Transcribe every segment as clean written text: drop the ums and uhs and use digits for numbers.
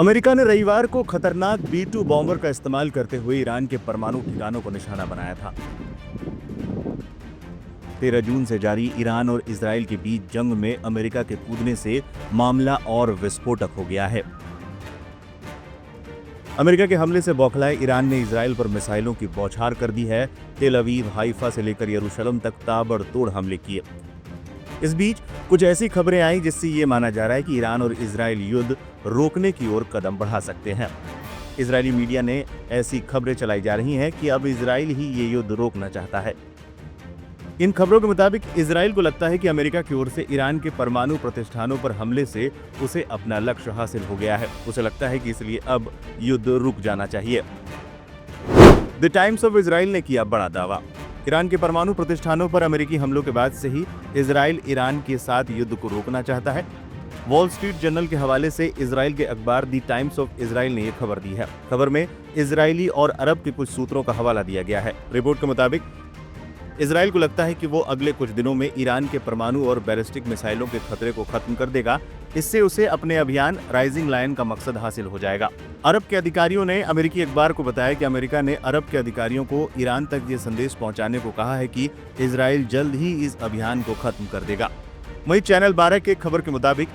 America ने रविवार को खतरनाक B-2 बॉम्बर का इस्तेमाल करते हुए ईरान के परमाणु ठिकानों को निशाना बनाया था। 13 जून से जारी ईरान और इजराइल के बीच जंग में अमेरिका के कूदने से मामला और विस्फोटक हो गया है। अमेरिका के हमले से बौखलाए ईरान ने इजराइल पर मिसाइलों की बौछार कर दी है। तेल अवीव, हाइफा से लेकर यरूशलेम तक ताबड़तोड़ हमले किए। इस बीच कुछ ऐसी खबरें आई जिससे ये माना जा रहा है कि ईरान और इजराइल युद्ध रोकने की ओर कदम बढ़ा सकते हैं। इजरायली मीडिया ने ऐसी खबरें चलाई जा रही हैं कि अब इजराइल ही ये युद्ध रोकना चाहता है। इन खबरों के मुताबिक इजराइल को लगता है कि अमेरिका की ओर से ईरान के परमाणु प्रतिष्ठानों पर हमले से उसे अपना लक्ष्य हासिल हो गया है। उसे लगता है कि इसलिए अब युद्ध रुक जाना चाहिए। द टाइम्स ऑफ इजराइल ने किया बड़ा दावा। ईरान के परमाणु प्रतिष्ठानों पर अमेरिकी हमलों के बाद से ही इजराइल ईरान के साथ युद्ध को रोकना चाहता है। वॉल स्ट्रीट जर्नल के हवाले से इजराइल के अखबार द टाइम्स ऑफ इजराइल ने यह खबर दी है। खबर में इजरायली और अरब के कुछ सूत्रों का हवाला दिया गया है। रिपोर्ट के मुताबिक इजराइल को लगता है कि वो अगले कुछ दिनों में ईरान के परमाणु और बैलिस्टिक मिसाइलों के खतरे को खत्म कर देगा। इससे उसे अपने अभियान राइजिंग लायन का मकसद हासिल हो जाएगा। अरब के अधिकारियों ने अमेरिकी अखबार को बताया कि अमेरिका ने अरब के अधिकारियों को ईरान तक ये संदेश पहुंचाने को कहा है कि इजराइल जल्द ही इस अभियान को खत्म कर देगा। वहीं चैनल 12 के खबर के मुताबिक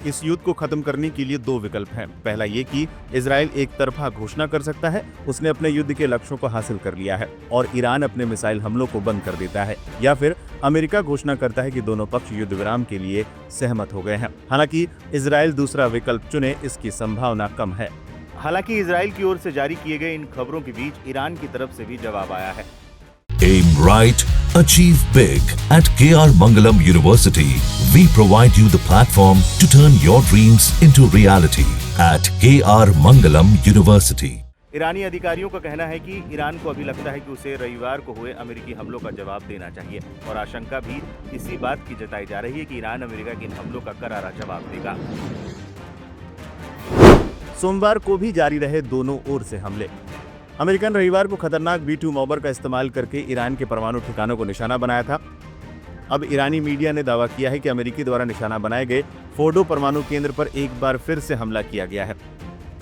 इस युद्ध को खत्म करने के लिए दो विकल्प हैं। पहला ये कि इजराइल एक तरफा घोषणा कर सकता है उसने अपने युद्ध के लक्ष्यों को हासिल कर लिया है और ईरान अपने मिसाइल हमलों को बंद कर देता है, या फिर अमेरिका घोषणा करता है कि दोनों पक्ष युद्ध विराम के लिए सहमत हो गए हैं। हालांकि इजराइल दूसरा विकल्प चुने इसकी संभावना कम है। हालांकि इजराइल की ओर से जारी किए गए इन खबरों के बीच ईरान की तरफ से भी जवाब आया है। Aim right, achieve big. At KR Mangalam University, we provide you the platform to turn your dreams into reality. At KR Mangalam University. ईरानी अधिकारियों का कहना है कि ईरान को अभी लगता है कि उसे रविवार को हुए अमेरिकी हमलों का जवाब देना चाहिए और आशंका भी इसी बात की जताई जा रही है कि ईरान अमेरिका के इन हमलों का करारा जवाब देगा। सोमवार को भी जारी रहे दोनों ओर से हमले। अमेरिका ने रविवार को खतरनाक B-2 बॉम्बर का इस्तेमाल करके ईरान के परमाणु ठिकानों को निशाना बनाया था। अब ईरानी मीडिया ने दावा किया है कि अमेरिकी द्वारा निशाना बनाए गए फोर्डो परमाणु केंद्र पर एक बार फिर से हमला किया गया है।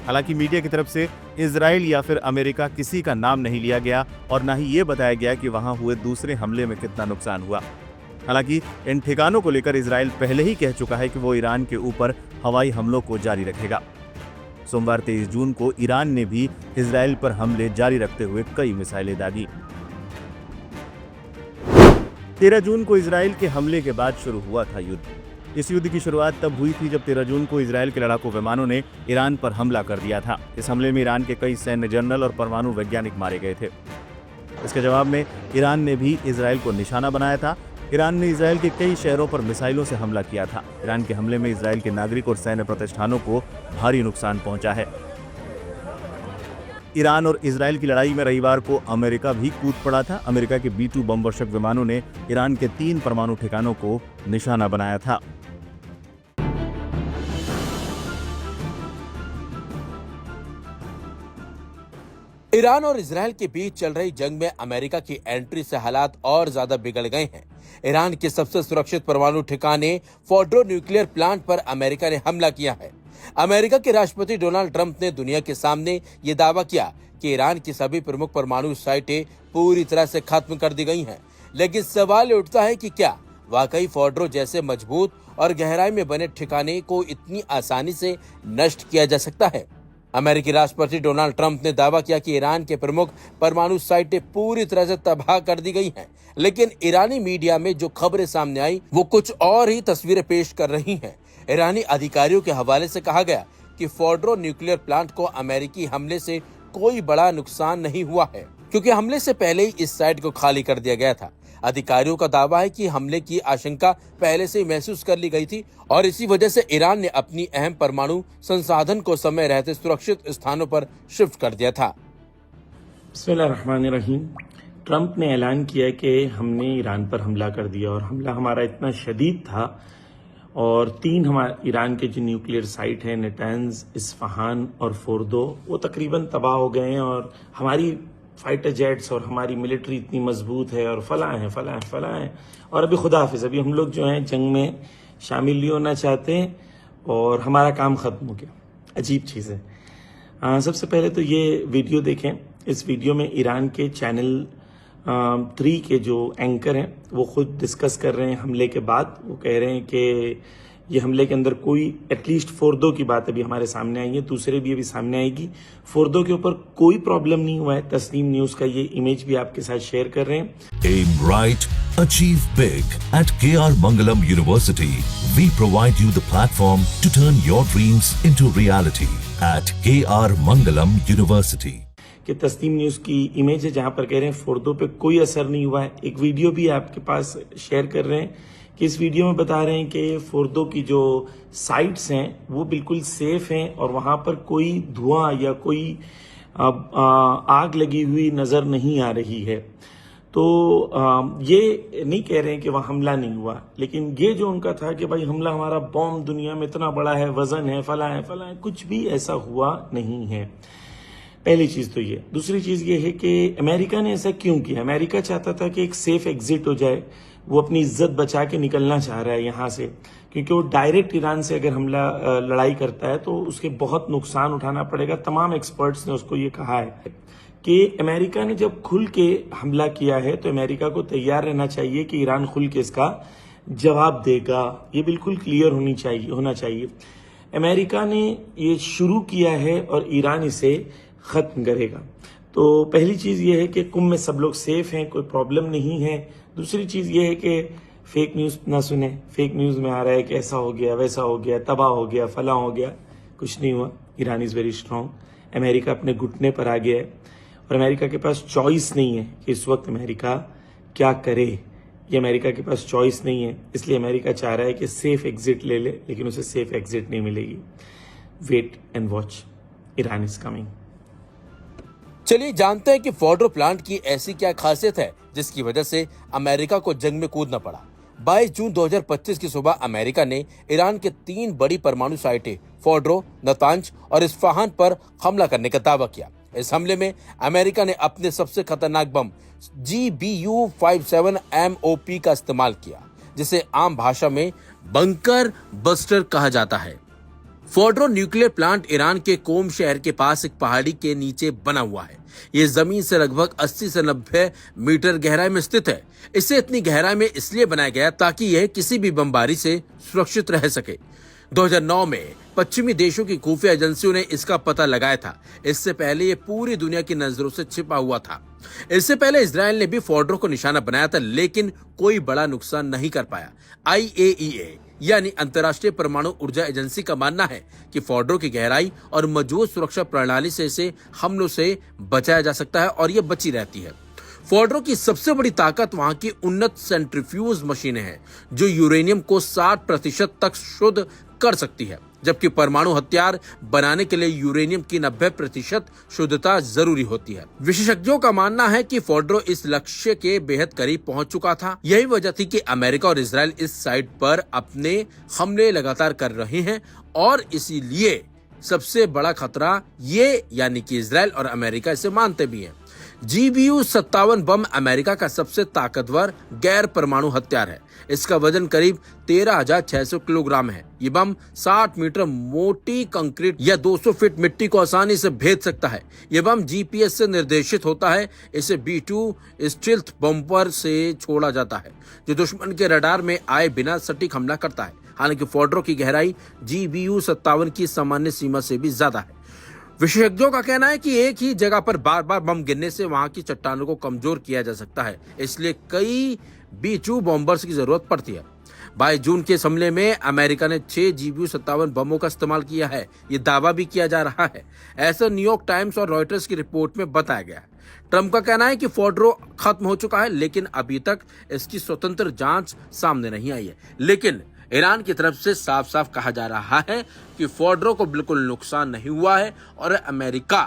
हालांकि मीडिया की तरफ से इजराइल या फिर अमेरिका किसी का नाम नहीं लिया गया और न ही ये बताया गया कि वहां हुए दूसरे हमले में कितना नुकसान हुआ। हालांकि इन ठिकानों को लेकर इजराइल पहले ही कह चुका है कि वो ईरान के ऊपर हवाई हमलों को जारी रखेगा। सोमवार 23 जून को ईरान ने भी इजराइल पर हमले जारी रखते हुए कई मिसाइलें दागी। 13 जून को इजराइल के हमले के बाद शुरू हुआ था युद्ध। इस युद्ध की शुरुआत तब हुई थी जब 13 जून को इजराइल के लड़ाकू विमानों ने ईरान पर हमला कर दिया था। इस हमले में ईरान के कई सैन्य जनरल और परमाणु वैज्ञानिक मारे गए थे। इसके जवाब में ईरान ने भी इजराइल को निशाना बनाया था। ईरान ने इजराइल के कई शहरों पर मिसाइलों से हमला किया था। ईरान के हमले में इजराइल के नागरिक और सैन्य प्रतिष्ठानों को भारी नुकसान पहुंचा है। ईरान और इजराइल की लड़ाई में रविवार को अमेरिका भी कूद पड़ा था। अमेरिका के B-2 बम वर्षक विमानों ने ईरान के 3 परमाणु ठिकानों को निशाना बनाया था। ईरान और इजराइल के बीच चल रही जंग में अमेरिका की एंट्री से हालात और ज्यादा बिगड़ गए हैं। ईरान के सबसे सुरक्षित परमाणु ठिकाने फोर्डो न्यूक्लियर प्लांट पर अमेरिका ने हमला किया है। अमेरिका के राष्ट्रपति डोनाल्ड ट्रंप ने दुनिया के सामने ये दावा किया कि ईरान की सभी प्रमुख परमाणु साइटें पूरी तरह से खत्म कर दी गई हैं। लेकिन सवाल उठता है कि क्या वाकई फोर्डो जैसे मजबूत और गहराई में बने ठिकाने को इतनी आसानी से नष्ट किया जा सकता है? अमेरिकी राष्ट्रपति डोनाल्ड ट्रंप ने दावा किया कि ईरान के प्रमुख परमाणु साइटें पूरी तरह से तबाह कर दी गई हैं। लेकिन ईरानी मीडिया में जो खबरें सामने आई वो कुछ और ही तस्वीरें पेश कर रही हैं। ईरानी अधिकारियों के हवाले से कहा गया कि फोर्डो न्यूक्लियर प्लांट को अमेरिकी हमले से कोई बड़ा नुकसान नहीं हुआ है, क्योंकि हमले से पहले ही इस साइट को खाली कर दिया गया था। अधिकारियों का दावा है कि हमले की आशंका पहले से ही महसूस कर ली गई थी और इसी वजह से ईरान ने अपनी अहम परमाणु संसाधन को समय रहते सुरक्षित स्थानों पर शिफ्ट कर दिया था। बिस्मिल्लाहिर्रहमानिर्रहीम। ट्रंप ने ऐलान किया कि हमने ईरान पर हमला कर दिया और हमला हमारा इतना शदीद था और 3 हमारे ईरान के जो न्यूक्लियर साइट हैं नेटैंज, इस्फहान और फोर्दो, वो तकरीबन तबाह हो गए हैं और हमारी फाइटर जेट्स और हमारी मिलिट्री इतनी मजबूत है और फला है और अभी खुदा हाफिज अभी हम लोग जो हैं जंग में शामिल नहीं होना चाहते और हमारा काम खत्म हो गया। अजीब चीज़ है। सबसे पहले तो ये वीडियो देखें। इस वीडियो में ईरान के चैनल 3 के जो एंकर हैं वो खुद डिस्कस कर रहे हैं हमले के बाद। वो कह रहे हैं कि ये हमले के अंदर कोई एटलीस्ट फोर्दो की बात अभी हमारे सामने आई है, दूसरे भी अभी सामने आएगी। फोर्दो के ऊपर कोई प्रॉब्लम नहीं हुआ है। तस्नीम न्यूज़ का ये इमेज भी आपके साथ शेयर कर रहे हैं। Aim right, achieve big. At KR Mangalam University, we provide you the platform to turn your dreams into reality. At KR Mangalam University. कि तस्नीम न्यूज़ की इमेज है जहां पर कह रहे हैं फोर्दो पे कोई असर नहीं हुआ है। एक वीडियो भी आपके पास शेयर कर रहे हैं कि इस वीडियो में बता रहे हैं कि फोर्दो की जो साइट्स हैं वो बिल्कुल सेफ हैं और वहां पर कोई धुआं या कोई आग लगी हुई नजर नहीं आ रही है। तो ये नहीं कह रहे हैं कि वहां हमला नहीं हुआ, लेकिन ये जो उनका था कि भाई हमला हमारा बॉम्ब दुनिया में इतना बड़ा है, वजन है, फला है, कुछ भी ऐसा हुआ नहीं है। पहली चीज तो ये। दूसरी चीज ये है कि अमेरिका ने ऐसा क्यों किया। अमेरिका चाहता था कि एक सेफ एग्जिट हो जाए। वो अपनी इज्जत बचा के निकलना चाह रहा है यहाँ से, क्योंकि वो डायरेक्ट ईरान से अगर हमला लड़ाई करता है तो उसके बहुत नुकसान उठाना पड़ेगा। तमाम एक्सपर्ट्स ने उसको ये कहा है कि अमेरिका ने जब खुल के हमला किया है तो अमेरिका को तैयार रहना चाहिए कि ईरान खुल के इसका जवाब देगा। ये बिल्कुल क्लियर होना चाहिए। अमेरिका ने ये शुरू किया है और ईरान इसे खत्म करेगा। तो पहली चीज ये है कि कुंभ में सब लोग सेफ हैं, कोई प्रॉब्लम नहीं है। दूसरी चीज ये है कि फेक न्यूज ना सुने। फेक न्यूज में आ रहा है कि ऐसा हो गया, वैसा हो गया, तबाह हो गया, फला हो गया। कुछ नहीं हुआ। Iran is very strong. America अपने घुटने पर आ गया है और अमेरिका के पास चॉइस नहीं है कि इस वक्त अमेरिका क्या करे। ये अमेरिका के पास चॉइस नहीं है, इसलिए अमेरिका चाह रहा है कि सेफ एग्जिट ले ले, लेकिन उसे सेफ एग्जिट नहीं मिलेगी। Wait and watch, Iran is coming. चलिए जानते हैं कि फोर्डो प्लांट की ऐसी क्या खासियत है जिसकी वजह से अमेरिका को जंग में कूदना पड़ा। 22 जून 2025 की सुबह अमेरिका ने ईरान के 3 बड़ी परमाणु साइटें फोर्डो, नतांज और इस्फहान पर हमला करने का दावा किया। इस हमले में अमेरिका ने अपने सबसे खतरनाक बम GBU-57 MOP का इस्तेमाल किया, जिसे आम भाषा में बंकर बस्टर कहा जाता है। फोर्डो न्यूक्लियर प्लांट ईरान के कोम शहर के पास एक पहाड़ी के नीचे बना हुआ है। ये जमीन से लगभग 80 से 90 मीटर गहराई में स्थित है। इसे इतनी गहराई में इसलिए बनाया गया ताकि यह किसी भी बमबारी से सुरक्षित रह सके। 2009 में पश्चिमी देशों की खुफिया एजेंसियों ने इसका पता लगाया था। इससे पहले ये पूरी दुनिया की नजरों से छिपा हुआ था। इससे पहले इजराइल ने भी फोर्डो को निशाना बनाया था, लेकिन कोई बड़ा नुकसान नहीं कर पाया। IAEA यानी अंतर्राष्ट्रीय परमाणु ऊर्जा एजेंसी का मानना है कि फोर्डो की गहराई और मजबूत सुरक्षा प्रणाली से इसे हमलों से बचाया जा सकता है और यह बची रहती है। फोर्डो की सबसे बड़ी ताकत वहां की उन्नत सेंट्रीफ्यूज मशीनें हैं, जो यूरेनियम को 60% तक शुद्ध कर सकती है, जबकि परमाणु हथियार बनाने के लिए यूरेनियम की 90% शुद्धता जरूरी होती है। विशेषज्ञों का मानना है कि फोर्डो इस लक्ष्य के बेहद करीब पहुंच चुका था। यही वजह थी कि अमेरिका और इजराइल इस साइट पर अपने हमले लगातार कर रहे हैं और इसीलिए सबसे बड़ा खतरा ये यानी कि इजराइल और अमेरिका इसे मानते भी हैं। GBU-57 बम अमेरिका का सबसे ताकतवर गैर परमाणु हथियार है। इसका वजन करीब 13,600 किलोग्राम है। ये बम 60 मीटर मोटी कंक्रीट या 200 फीट मिट्टी को आसानी से भेद सकता है। ये बम GPS से निर्देशित होता है। इसे B-2 स्टील्थ बम्पर से छोड़ा जाता है, जो दुश्मन के रडार में आए बिना सटीक हमला करता है। हालांकि फोर्डो की गहराई GBU-57 की सामान्य सीमा से भी ज्यादा है। विशेषज्ञों का कहना है कि एक ही जगह पर बार बार बम गिरने से वहां की चट्टानों को कमजोर किया जा सकता है, इसलिए कई B-2 बॉम्बर्स की जरूरत पड़ती है। 22 जून के हमले में अमेरिका ने 6 GBU-57 बमों का इस्तेमाल किया है। ये दावा भी किया जा रहा है। ऐसा न्यूयॉर्क टाइम्स और रॉयटर्स की रिपोर्ट में बताया गया है। ट्रंप का कहना है कि फोर्डो खत्म हो चुका है, लेकिन अभी तक इसकी स्वतंत्र जांच सामने नहीं आई है। लेकिन ईरान की तरफ से साफ साफ कहा जा रहा है कि फोर्डो को बिल्कुल नुकसान नहीं हुआ है और अमेरिका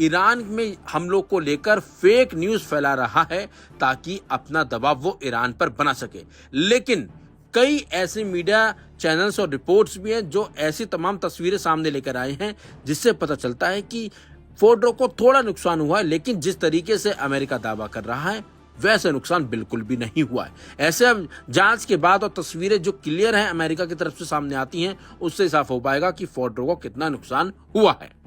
ईरान में हमलों को लेकर फेक न्यूज फैला रहा है ताकि अपना दबाव वो ईरान पर बना सके। लेकिन कई ऐसे मीडिया चैनल्स और रिपोर्ट्स भी हैं जो ऐसी तमाम तस्वीरें सामने लेकर आए हैं, जिससे पता चलता है कि फोर्डो को थोड़ा नुकसान हुआ है, लेकिन जिस तरीके से अमेरिका दावा कर रहा है वैसे नुकसान बिल्कुल भी नहीं हुआ है। ऐसे अब जांच के बाद और तस्वीरें जो क्लियर हैं अमेरिका की तरफ से सामने आती हैं, उससे साफ हो पाएगा कि फोर्डो को कितना नुकसान हुआ है।